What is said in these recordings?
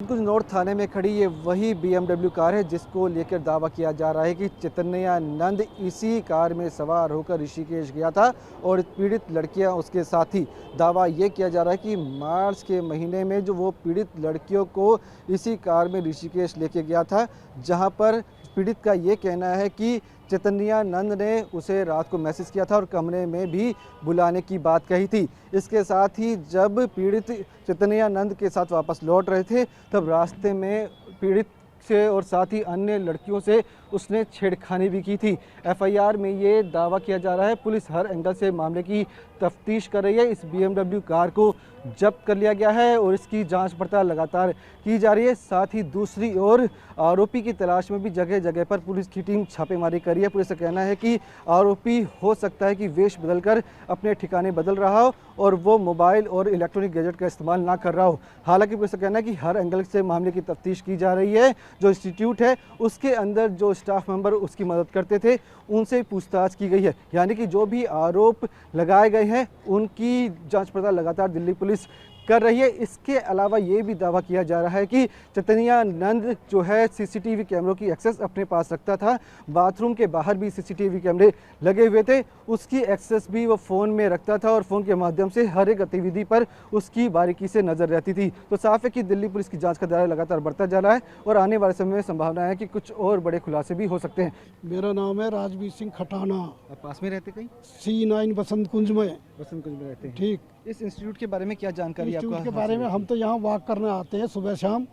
कुंज north थाने में खड़ी ये वही BMW कार है जिसको लेकर दावा किया जा रहा है कि चैतन्यानंद इसी कार में सवार होकर ऋषिकेश गया था और पीड़ित लड़कियां उसके साथ ही। दावा ये किया जा रहा है कि मार्च के महीने में जो वो पीड़ित लड़कियों को इसी कार में ऋषिकेश लेके गया था, जहां पर पीड़ित का ये कहना है कि चैतन्यानंद ने उसे रात को मैसेज किया था और कमरे में भी बुलाने की बात कही थी। इसके साथ ही जब पीड़ित चैतन्यानंद के साथ वापस लौट रहे थे तब रास्ते में पीड़ित से और साथ ही अन्य लड़कियों से उसने छेड़खानी भी की थी। FIR में ये दावा किया जा रहा है। पुलिस हर एंगल से मामले की तफ्तीश कर रही है। इस BMW कार को जब्त कर लिया गया है और इसकी जांच पड़ताल लगातार की जा रही है। साथ ही दूसरी ओर आरोपी की तलाश में भी जगह जगह पर पुलिस की टीम छापेमारी कर रही है। पुलिस का कहना है कि आरोपी हो सकता है कि वेश बदलकर अपने ठिकाने बदल रहा हो और वो मोबाइल और इलेक्ट्रॉनिक गैजेट का इस्तेमाल ना कर रहा हो। हालांकि पुलिस का कहना है कि हर एंगल से मामले की तफ्तीश की जा रही है। जो इंस्टीट्यूट है उसके अंदर जो स्टाफ मेंबर उसकी मदद करते थे उनसे पूछताछ की गई है, यानी कि जो भी आरोप लगाए गए हैं उनकी जांच पड़ताल लगातार दिल्ली पुलिस कर रही है। इसके अलावा ये भी दावा किया जा रहा है कि चैतन्यानंद जो है CCTV कैमरों की एक्सेस अपने पास रखता था। बाथरूम के बाहर भी CCTV कैमरे लगे हुए थे, उसकी एक्सेस भी वो फ़ोन में रखता था और फ़ोन के माध्यम से हर एक गतिविधि पर उसकी बारीकी से नज़र रहती थी। तो साफ है कि दिल्ली पुलिस की जाँच का दायरा लगातार बढ़ता जा रहा है और आने वाले समय में संभावना है कि कुछ और बड़े खुलासे भी हो सकते हैं। मेरा नाम है राजवीर सिंह खटाना। आप पास में रहते कहीं? C9 बसंत कुंज में। बसंत कुंज में रहते हैं, ठीक। इस इंस्टीट्यूट के बारे में क्या जानकारी आपको? इंस्टीट्यूट के बारे में हम तो यहाँ वॉक करने आते हैं, सुबह शाम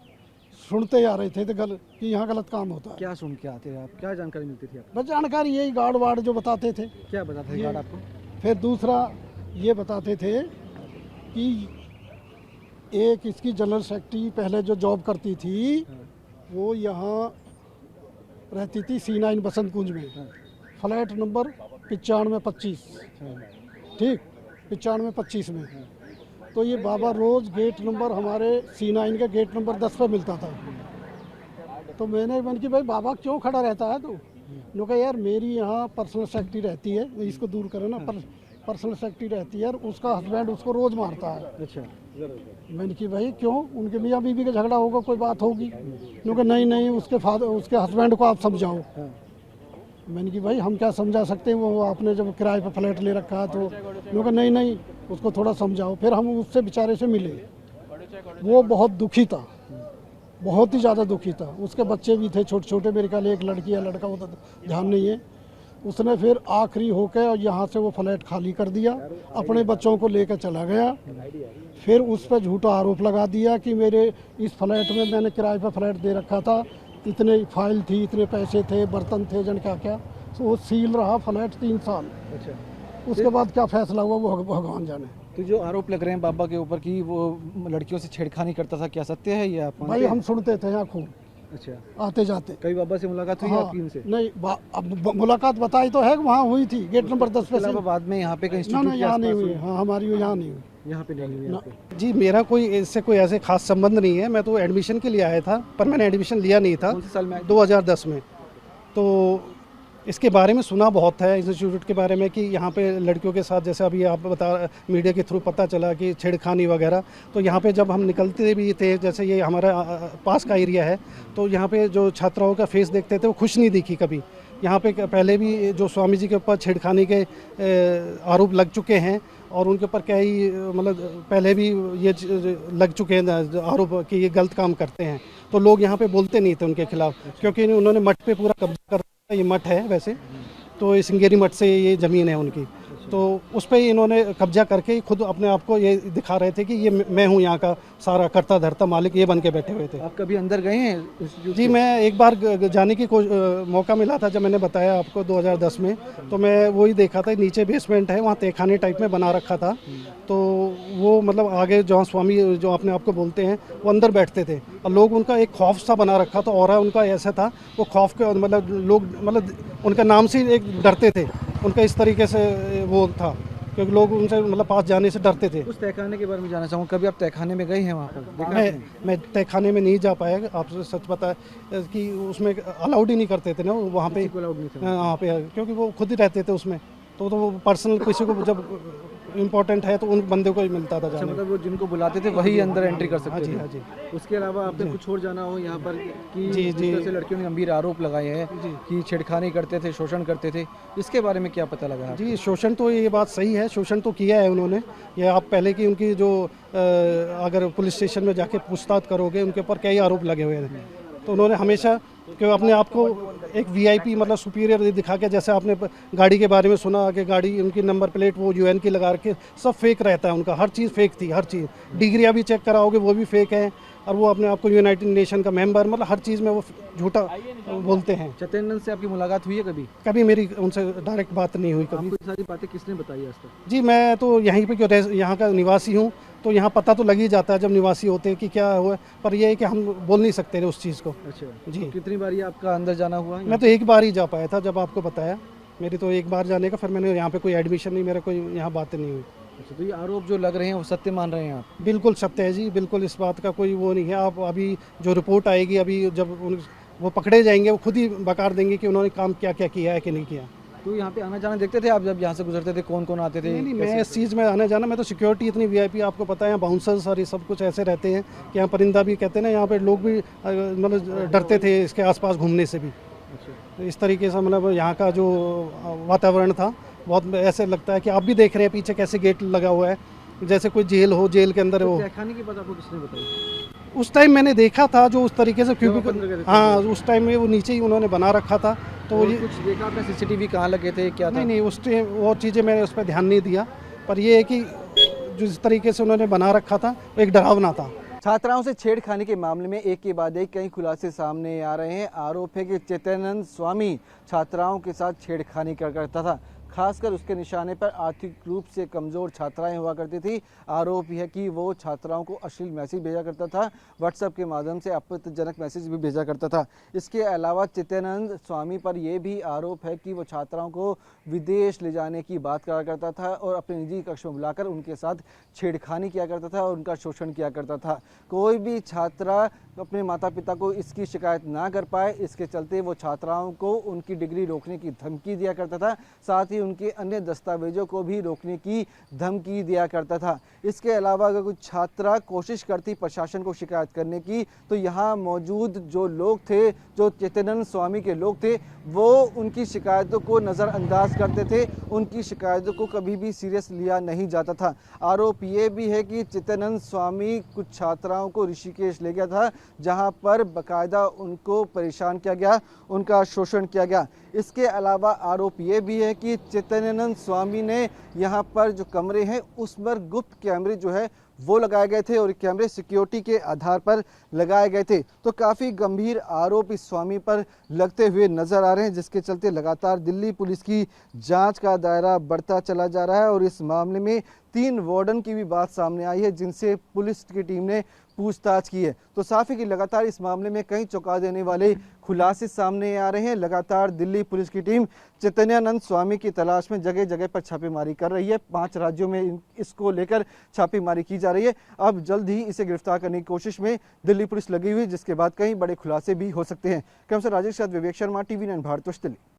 सुनते आ रहे थे तो कि यहाँ गलत काम होता है। क्या सुन के आते हैं आप? क्या जानकारी मिलती थी आपको? बस जानकारी यही गार्ड वार्ड जो बताते थे। क्या बताते थे गार्ड आपको? फिर दूसरा ये बताते थे कि एक इसकी जनरल सेक्रेटरी पहले जो जॉब करती थी वो यहाँ रहती थी C9 बसंत कुंज में, फ्लैट नंबर 9525, ठीक, 9525 में। तो ये बाबा रोज़ गेट नंबर हमारे C9 के गेट नंबर 10 पे मिलता था। तो मैंने मन की भाई बाबा क्यों खड़ा रहता है तू? नो कहा यार मेरी यहाँ पर्सनल सेक्रेटरी रहती है, इसको दूर करो ना, पर्सनल सेक्रेटरी रहती है और उसका हस्बैंड उसको रोज़ मारता है। अच्छा। मैंने कि भाई क्यों? उनके मियाँ बीवी का झगड़ा होगा, कोई बात होगी? नो कहा नहीं उसके हस्बैंड को आप समझाओ। मैंने कि भाई हम क्या समझा सकते हैं, वो आपने जब किराए पर फ्लैट ले रखा है तो। नो कहा नहीं उसको थोड़ा समझाओ। फिर हम उससे बेचारे से मिले, वो बहुत दुखी था, बहुत ही ज़्यादा दुखी था। उसके बच्चे भी थे छोटे छोटे, मेरे ख्याल एक लड़की या लड़का, वो तो ध्यान नहीं है। उसने फिर आखिरी होकर और यहाँ से वो फ्लैट खाली कर दिया, अपने बच्चों को लेकर चला गया। फिर उस पर झूठा आरोप लगा दिया कि मेरे इस फ्लैट में मैंने किराए पर फ्लैट दे रखा था, इतने फाइल थी, इतने पैसे थे, बर्तन थे, जन क्या क्या। तो वो सील रहा फ्लैट 3 साल। अच्छा। उसके बाद क्या फैसला हुआ वो भगवान जाने। तो जो आरोप लग रहे हैं बाबा के ऊपर कि वो लड़कियों से छेड़खानी करता था, क्या सत्य है ये? आप भाई हम सुनते थे यहाँ खूब। अच्छा। आते जाते। कभी बाबा से मुलाकात हुई आपकी इनसे? नहीं, अब मुलाकात बताई तो है, वहाँ हुई थी गेट नंबर 10 पे। बाद में यहाँ पे कहीं ना यहाँ नहीं हुई। हाँ हमारी यहाँ नहीं हुई। यहाँ पे नहीं हुई? जी मेरा कोई इससे कोई ऐसे खास संबंध नहीं है। मैं तो एडमिशन के लिए आया था, पर मैंने एडमिशन लिया नहीं था। कौन से साल में? 2010 में। तो इसके बारे में सुना बहुत है, इंस्टीट्यूट के बारे में, कि यहाँ पे लड़कियों के साथ, जैसे अभी आप मीडिया के थ्रू पता चला कि छेड़खानी वगैरह। तो यहाँ पे जब हम निकलते भी थे, जैसे ये हमारा पास का एरिया है, तो यहाँ पे जो छात्राओं का फेस देखते थे वो खुश नहीं दिखी कभी। यहाँ पे पहले भी जो स्वामी जी के ऊपर छेड़खानी के आरोप लग चुके हैं और उनके ऊपर क्या ही मतलब पहले भी ये लग चुके हैं आरोप कि ये गलत काम करते हैं। तो लोग यहाँ पे बोलते नहीं थे उनके खिलाफ, क्योंकि उन्होंने मठ पे पूरा कब्जा कर, ये मठ है वैसे तो, ये सिंगेरी मठ से ये ज़मीन है उनकी। तो उस पर इन्होंने कब्जा करके खुद अपने आप को ये दिखा रहे थे कि ये मैं हूँ यहाँ का सारा करता धरता मालिक, ये बन के बैठे हुए थे। आप कभी अंदर गए हैं? जी मैं एक बार जाने की मौका मिला था, जब मैंने बताया आपको 2010 में। तो मैं वही देखा था, नीचे बेसमेंट है, वहाँ तहखाने टाइप में बना रखा था। तो वो मतलब आगे जहाँ स्वामी जो अपने आप को बोलते हैं वो अंदर बैठते थे और लोग उनका एक खौफ सा बना रखा था, और उनका ऐसा था वो खौफ के मतलब लोग मतलब उनका नाम से एक डरते थे, उनका इस तरीके से वो था, क्योंकि लोग उनसे मतलब पास जाने से डरते थे। उस तहखाने के बारे में जानना चाहूँगा, कभी आप तहखाने में गए हैं वहाँ पर? मैं तहखाने में नहीं जा पाया, आपसे सच पता है कि उसमें अलाउड ही नहीं करते थे ना वहाँ पे, वहाँ पे, क्योंकि वो खुद ही रहते थे उसमें। तो वो पर्सनल किसी को जब इम्पोर्टेंट है तो उन बंदे को ही मिलता था जाने। मतलब वो जिनको बुलाते थे वही अंदर एंट्री कर सकते थे। हाँ जी। उसके अलावा आपने कुछ और जाना हो यहाँ पर कि जी, जिस तरह से लड़कियों ने गंभीर आरोप लगाए हैं कि छेड़खानी करते थे, शोषण करते थे, इसके बारे में क्या पता लगा? जी, शोषण तो ये बात सही है, शोषण तो किया है उन्होंने। ये आप पहले की उनकी जो अगर पुलिस स्टेशन में जाके पूछताछ करोगे उनके ऊपर कई आरोप लगे हुए हैं। तो उन्होंने हमेशा कि अपने आप को एक वीआईपी मतलब सुपीरियर दिखा के, जैसे आपने गाड़ी के बारे में सुना कि गाड़ी उनकी नंबर प्लेट वो यूएन की लगा के, सब फेक रहता है उनका, हर चीज़ फेक थी, हर चीज़। डिग्रियाँ भी चेक कराओगे वो भी फेक है, और वो अपने आप को यूनाइटेड नेशन का मेंबर, मतलब हर चीज़ में वो झूठा बोलते हैं। चैतन्य से आपकी मुलाकात हुई है कभी? कभी मेरी उनसे डायरेक्ट बात नहीं हुई कभी। आपको सारी बातें किसने बताई आज तक? जी, मैं तो यहीं पे क्यों यहाँ का निवासी हूँ, तो यहाँ पता तो लग ही जाता है जब निवासी होते हैं कि क्या हुआ, पर ये है कि हम बोल नहीं सकते थे उस चीज़ को। अच्छा जी। तो कितनी बार आपका अंदर जाना हुआ? मैं तो एक बार ही जा पाया था, जब आपको बताया। मेरी तो एक बार जाने का, फिर मैंने यहाँ पे कोई एडमिशन नहीं, मेरा कोई यहाँ बातें नहीं हुई। अच्छा, तो ये आरोप जो लग रहे हैं वो सत्य मान रहे हैं आप? बिल्कुल सत्य है जी, बिल्कुल, इस बात का कोई वो नहीं है। आप अभी जो रिपोर्ट आएगी, अभी जब वो पकड़े जाएंगे वो खुद ही बकार देंगे कि उन्होंने काम क्या क्या किया है कि नहीं किया। तो यहाँ पे आना जाना देखते थे आप जब यहाँ से गुजरते थे? कौन कौन आते थे? नहीं, मैं इस चीज़ में आना जाना, मैं तो सिक्योरिटी इतनी वीआईपी, आपको पता है यहाँ बाउंसर्स और ये सब कुछ ऐसे रहते हैं कि यहाँ परिंदा भी कहते हैं ना, यहाँ पे लोग भी मतलब डरते थे इसके आसपास घूमने से भी। तो इस तरीके से मतलब यहाँ का जो वातावरण था बहुत ऐसे लगता है कि आप भी देख रहे हैं पीछे कैसे गेट लगा हुआ है, जैसे कोई जेल हो, जेल के अंदर हो। खाने की बात आपको किसने बताई? उस टाइम मैंने देखा था जो उस तरीके से क्यूबिकल, हाँ, उस टाइम में वो नीचे ही उन्होंने बना रखा था। तो ये कुछ देखा आपने? सीसीटीवी कहाँ लगे थे, क्या था? नहीं, उस टाइम वो चीज़ें मैंने उस पर ध्यान नहीं दिया, पर ये है कि जिस तरीके से उन्होंने बना रखा था वो एक डरावना था। छात्राओं से छेड़खानी के मामले में एक के बाद एक कई खुलासे सामने आ रहे हैं। आरोप है कि चैतन्य स्वामी छात्राओं के साथ छेड़खानी करता था, खासकर उसके निशाने पर आर्थिक रूप से कमज़ोर छात्राएं हुआ करती थी। आरोप है कि वो छात्राओं को अश्लील मैसेज भेजा करता था, व्हाट्सएप के माध्यम से आपत्तिजनक मैसेज भी भेजा करता था। इसके अलावा चित्तानंद स्वामी पर यह भी आरोप है कि वो छात्राओं को विदेश ले जाने की बात करा करता था और अपने निजी कक्ष में बुलाकर उनके साथ छेड़खानी किया करता था और उनका शोषण किया करता था। कोई भी छात्रा अपने माता पिता को इसकी शिकायत ना कर पाए, इसके चलते वो छात्राओं को उनकी डिग्री रोकने की धमकी दिया करता था, साथ ही उनके अन्य दस्तावेजों को भी रोकने की धमकी दिया करता था। इसके अलावा अगर कोई छात्रा कोशिश करती प्रशासन को शिकायत करने की, तो यहाँ मौजूद जो लोग थे, जो चैतन्य स्वामी के लोग थे, वो उनकी शिकायतों को नज़रअंदाज करते थे, उनकी शिकायतों को कभी भी सीरियस लिया नहीं जाता था। आरोप ये भी है कि चैतन्य स्वामी कुछ छात्राओं को ऋषिकेश ले गया था, जहाँ पर बाकायदा उनको परेशान किया गया, उनका शोषण किया गया। इसके अलावा आरोप ये भी है कि चैतन्यानंद स्वामी ने यहाँ पर जो कमरे हैं उस पर गुप्त कैमरे जो है वो लगाए गए थे और कैमरे सिक्योरिटी के आधार पर लगाए गए थे। तो काफ़ी गंभीर आरोप इस स्वामी पर लगते हुए नजर आ रहे हैं, जिसके चलते लगातार दिल्ली पुलिस की जांच का दायरा बढ़ता चला जा रहा है और इस मामले में 3 वार्डन की भी बात सामने आई है, जिनसे पुलिस की टीम ने पूछताछ की है। तो साफ है कि लगातार इस मामले में कई चौंका देने वाले खुलासे सामने आ रहे हैं। लगातार दिल्ली पुलिस की टीम चैतन्यानंद स्वामी की तलाश में जगह जगह पर छापेमारी कर रही है। 5 राज्यों में इसको लेकर छापेमारी की जा रही है। अब जल्द ही इसे गिरफ्तार करने की कोशिश में दिल्ली पुलिस लगी हुई है, जिसके बाद कई बड़े खुलासे भी हो सकते हैं। कैमरा राजेश के साथ विवेक शर्मा, TV9 भारतवर्ष दिल्ली।